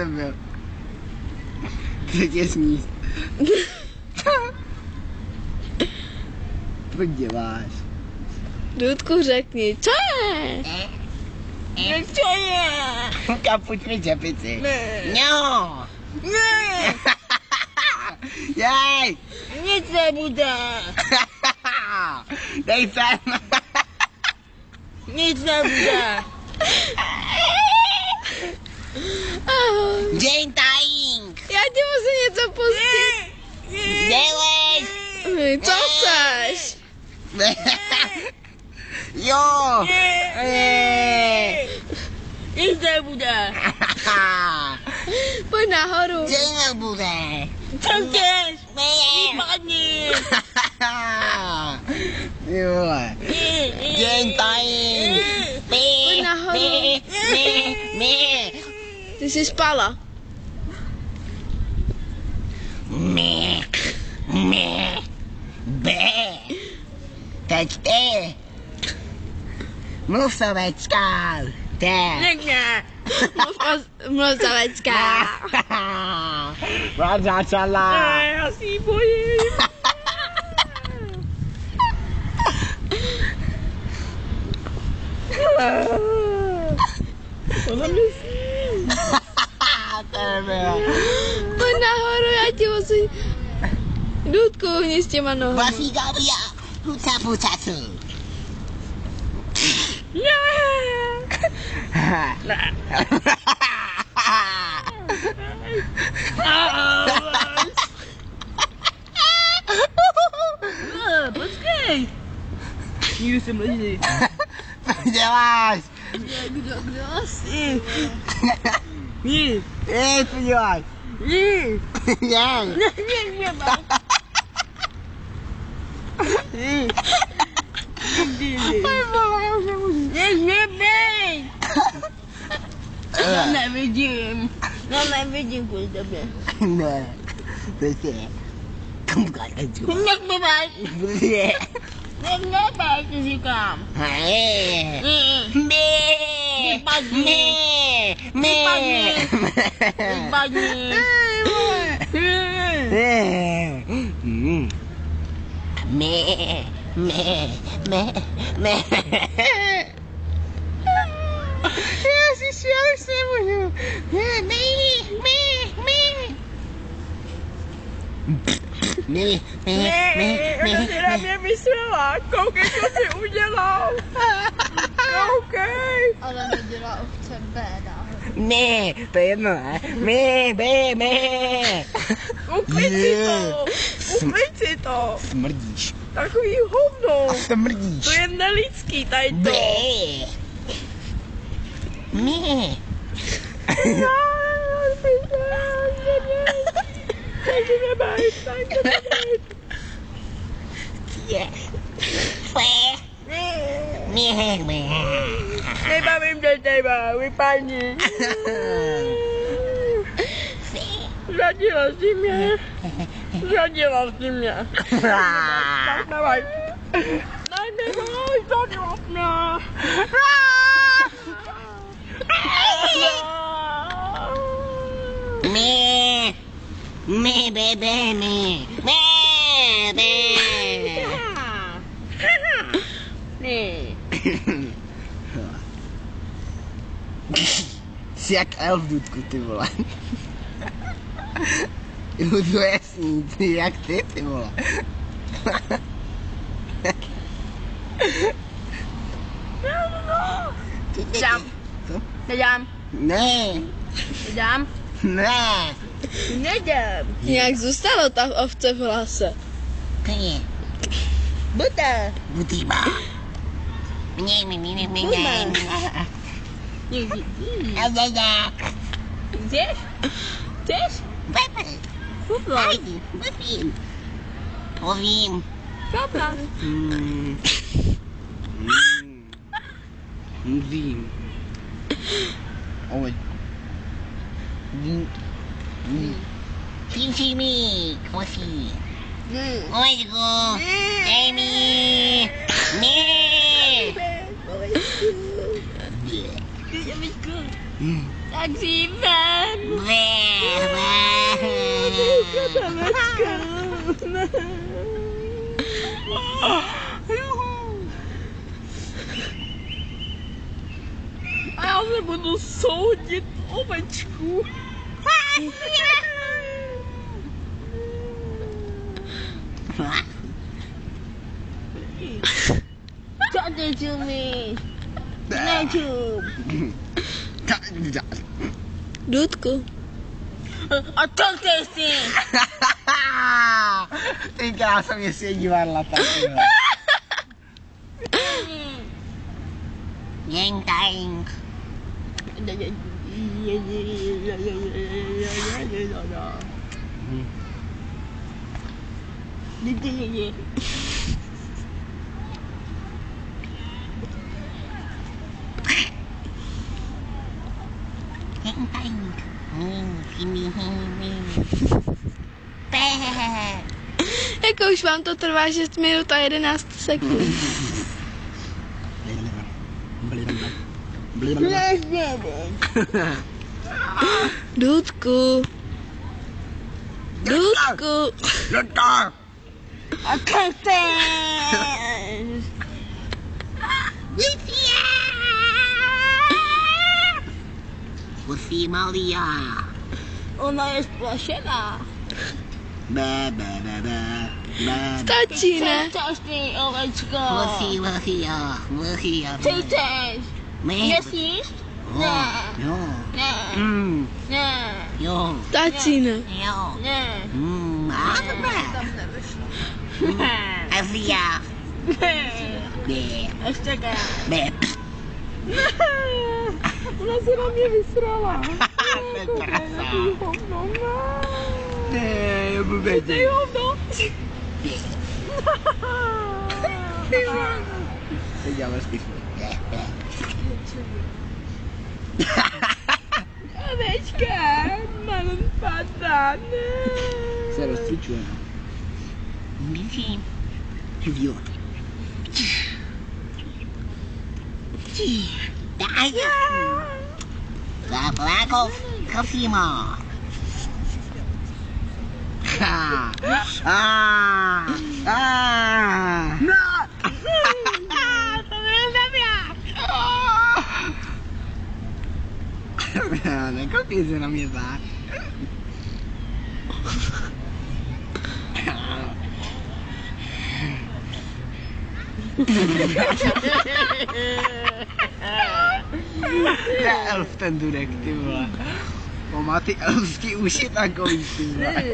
to byl? Co tě sníst? Co děláš? Dudku, řekni, co je? Co je? Kapuť mi čepici. Ne. No. Ne, Jej. nic nebude. Dej sem. Nic nebude. Ahoj. Jane Tying. Já ti musím něco pustit. Dělej. Co chceš? Jo. Nic nebude. Pojď nahoru. Jane nebude. Co chceš? Vypadni. Jo. Jane Tying. Pojď nahoru. Ty jsi spala. Teď ty. Mluv sovečka. Ne. Mluv zavečka. Rád začala. Já si ji bojím. Ona mě sní. Pojď nahoru, já ti musím. Dudku, hni s těma nohama. Vasí Gabia. Pucacu. Ne. Počkej. Nikdy jsem leží. Co děláš? Kdo asi? Jí. Co děláš? Jí. Jej. Ne. Jí. Nebej. Nevidím. Nevidím kvůli tobě. Ne. Prostě. Nebej. Nebej, ti říkám. Vypadni. Ježiš, já už nemůžu. Ona si na mě myslela. Koukej, co jsi udělal. Koukej. Ale nedělá ovce béda. To je jedno, ne? Uklid si to. Uklid si to. Smrdíš. Takový hovno. Smrdíš. To je nelidský tady to. Nebavím tě teba, vypadni. Zradila jsi mě. Tak nevaj. Zradila Jsi jak elf, Dudku, ty vole. Jo, to je jasný, ty jak ty vole. Dám. Co? Nedám. Ne. Nedám. Ne. Nedám. Jak zůstalo ta ovce v hlase? Ty. Bude. Butýba. Chceš? Chceš? Fuflo. Povím. Dobra. Vím. Oj. Pinčími, kosí. Ojku, dej mi. Tak si ven. A já se budu soudit ovečku. Co ty čumíš? Nečum. Dudku. A co ty jsi? Ty krása mě si divadla taky. Jeng tang. Jeng tang. Sini. Jako už vám to trvá 6 minut a 11 sekund. Dudku. Dudku. A co chceš? Pusí Malia. Ona je splašená. Bé. Stačí, ne? Chceš ty, ovečko? Pusí, jo. Ty chceš? Nesíš? Ne. Jo. Ne. Ne. Jo. Stačí, ne? Jo. Ne. A já. Bé. Ještě ne. Bé. Ona se na mě vysrala. To je krása. Ne, je blbětě. Teď děláme spíš. Ovečka, mám patat. Se rozcvičujeme. Vidím. Jo. Daj. Zaplakov Kofimo. No. To byl já. Nekopí se na mě zář. To je elf ten Dudek, ty vole. On má ty elfský uši takový, ty vole.